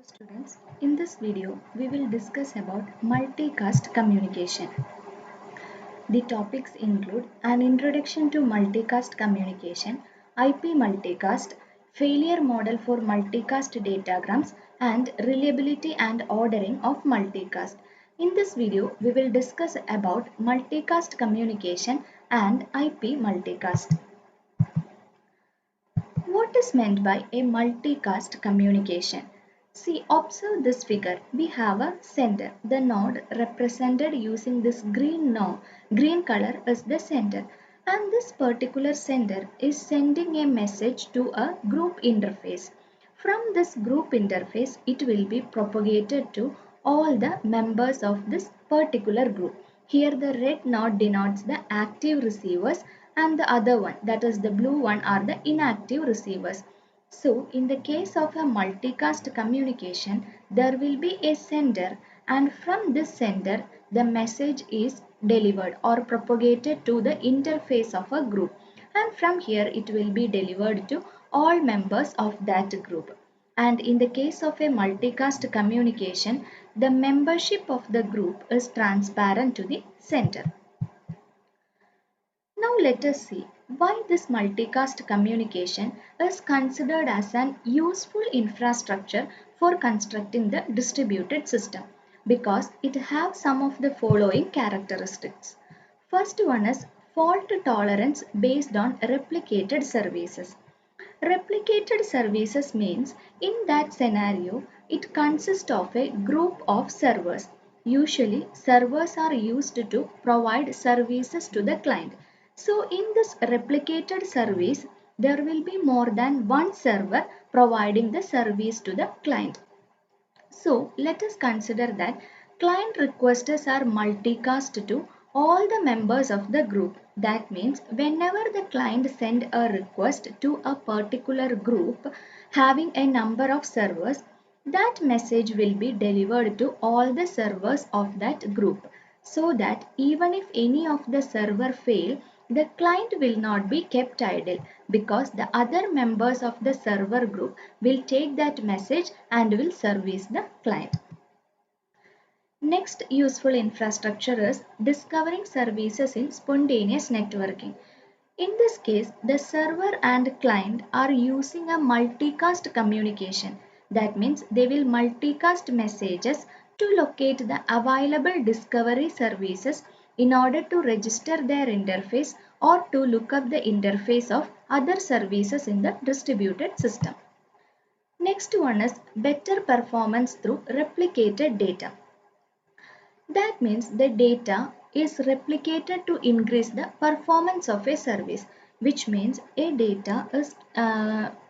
Students, in this video we will discuss about multicast communication. The topics include an introduction to multicast communication, IP multicast, failure model for multicast datagrams, and reliability and ordering of multicast. In this video we will discuss about multicast communication and IP multicast. What is meant by a multicast communication? See, observe this figure. We have a sender. The node represented using this green color is the sender. And this particular sender is sending a message to a group interface. From this group interface, it will be propagated to all the members of this particular group. Here the red node denotes the active receivers and the other one, that is the blue one, are the inactive receivers. So in the case of a multicast communication, there will be a sender, and from this sender the message is delivered or propagated to the interface of a group, and from here it will be delivered to all members of that group. And in the case of a multicast communication, the membership of the group is transparent to the sender. Now let us see why this multicast communication is considered as an useful infrastructure for constructing the distributed system, because it has some of the following characteristics. First one is fault tolerance based on replicated services. Replicated services means in that scenario it consists of a group of servers. Usually servers are used to provide services to the client. So in this replicated service there will be more than one server providing the service to the client. So let us consider that client requests are multicast to all the members of the group. That means whenever the client send a request to a particular group having a number of servers, that message will be delivered to all the servers of that group, so that even if any of the server fail, the client will not be kept idle, because the other members of the server group will take that message and will service the client. Next useful infrastructure is discovering services in spontaneous networking. In this case, the server and client are using a multicast communication. That means they will multicast messages to locate the available discovery services in order to register their interface or to look up the interface of other services in the distributed system. Next one is better performance through replicated data. That means the data is replicated to increase the performance of a service, which means a data is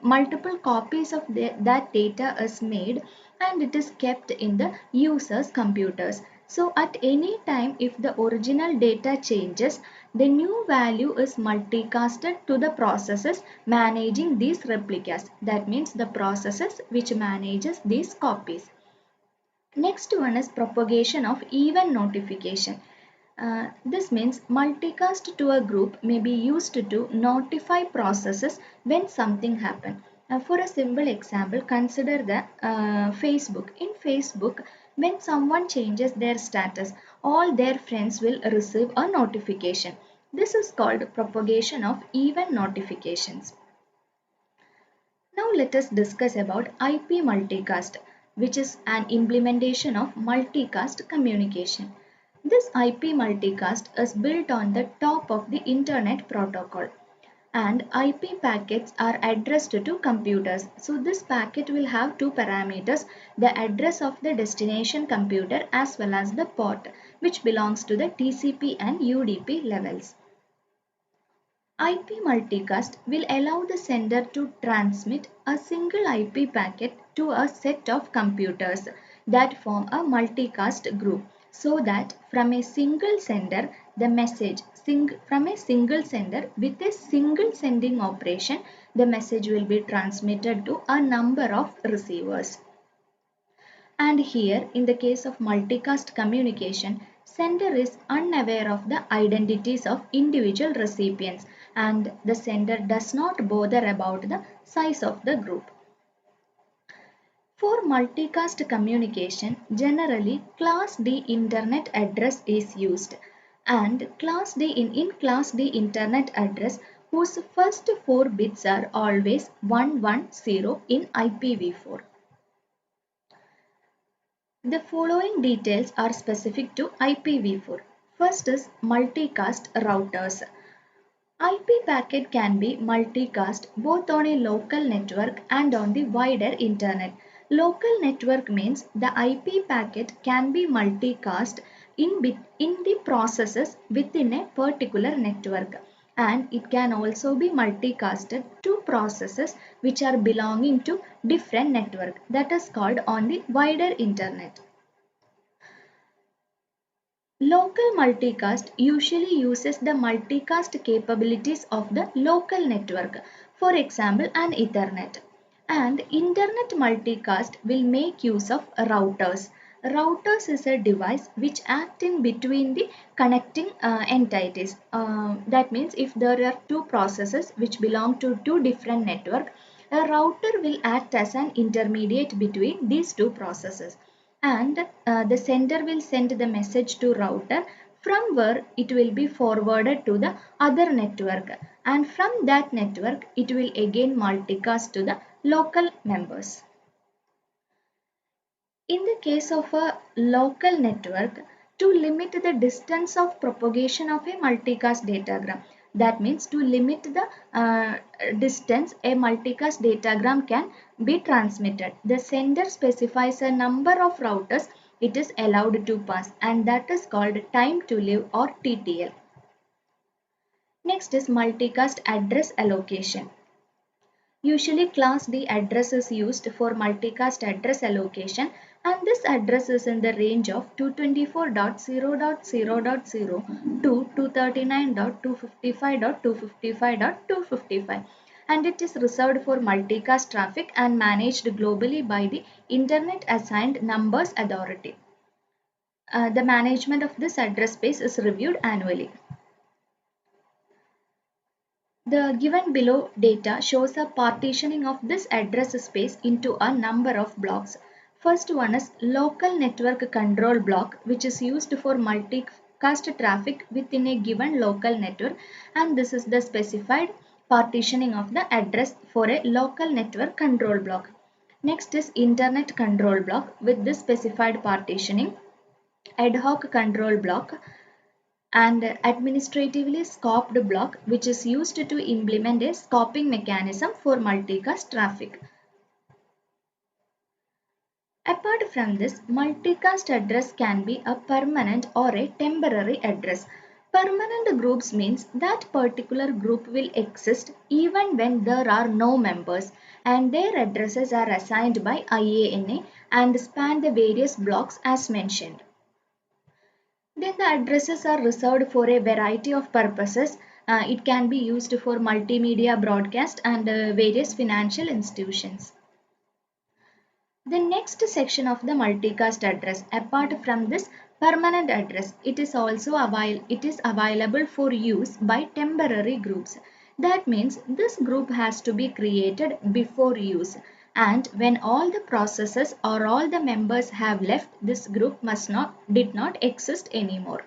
multiple copies of that data is made and it is kept in the user's computers. So at any time if the original data changes, the new value is multicasted to the processes managing these replicas. That means the processes which manages these copies. Next one is propagation of event notification. This means multicast to a group may be used to notify processes when something happens. For a simple example, consider the Facebook. In Facebook, when someone changes their status, all their friends will receive a notification. This is called propagation of event notifications. Now let us discuss about IP multicast, which is an implementation of multicast communication. This IP multicast is built on the top of the Internet protocol, and IP packets are addressed to computers. So this packet will have two parameters, the address of the destination computer as well as the port, which belongs to the TCP and UDP levels. IP multicast will allow the sender to transmit a single IP packet to a set of computers that form a multicast group, so that from a single sender the message from a single sender with a single sending operation, the message will be transmitted to a number of receivers. And here in the case of multicast communication, sender is unaware of the identities of individual recipients and the sender does not bother about the size of the group. For multicast communication, generally Class D internet address is used, and in Class D internet address whose first 4 bits are always 110 in IPv4. The following details are specific to IPv4. First is multicast routers. IP packet can be multicast both on a local network and on the wider internet. Local network means the IP packet can be multicast in the processes within a particular network, and it can also be multicasted to processes which are belonging to different network, that is called on the wider internet. Local multicast usually uses the multicast capabilities of the local network, for example an Ethernet. And Internet multicast will make use of routers. Routers is a device which acts in between the connecting entities. That means if there are two processes which belong to two different networks, a router will act as an intermediate between these two processes, and the sender will send the message to router, from where it will be forwarded to the other network, and from that network it will again multicast to the local members. In the case of a local network, to limit the distance of propagation of a multicast datagram, that means to limit the distance a multicast datagram can be transmitted, the sender specifies a number of routers it is allowed to pass, and that is called time to live or TTL. Next is multicast address allocation. Usually Class D address is used for multicast address allocation, and this address is in the range of 224.0.0.0 to 239.255.255.255, and it is reserved for multicast traffic and managed globally by the Internet Assigned Numbers Authority. The management of this address space is reviewed annually. The given below data shows a partitioning of this address space into a number of blocks. First one is local network control block, which is used for multicast traffic within a given local network, and this is the specified partitioning of the address for a local network control block. Next is internet control block with this specified partitioning, ad hoc control block, and administratively scoped block, which is used to implement a scoping mechanism for multicast traffic. Apart from this, multicast address can be a permanent or a temporary address. Permanent groups means that particular group will exist even when there are no members, and their addresses are assigned by IANA and span the various blocks as mentioned. Then the addresses are reserved for a variety of purposes. It can be used for multimedia broadcast and various financial institutions. The next section of the multicast address, apart from this permanent address, it is available for use by temporary groups. That means this group has to be created before use, and when all the processes or all the members have left, this group did not exist anymore.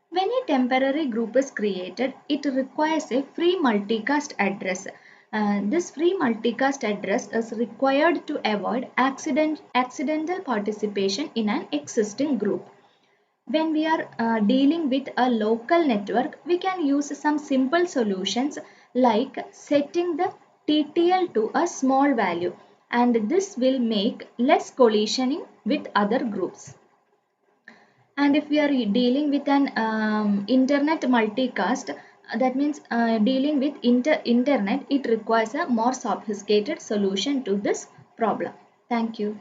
When a temporary group is created, it requires a free multicast address. This free multicast address is required to avoid accidental participation in an existing group. When we are dealing with a local network, we can use some simple solutions like setting the TTL to a small value, and this will make less collisioning with other groups. And if we are dealing with an internet multicast, that means dealing with internet, it requires a more sophisticated solution to this problem. Thank you.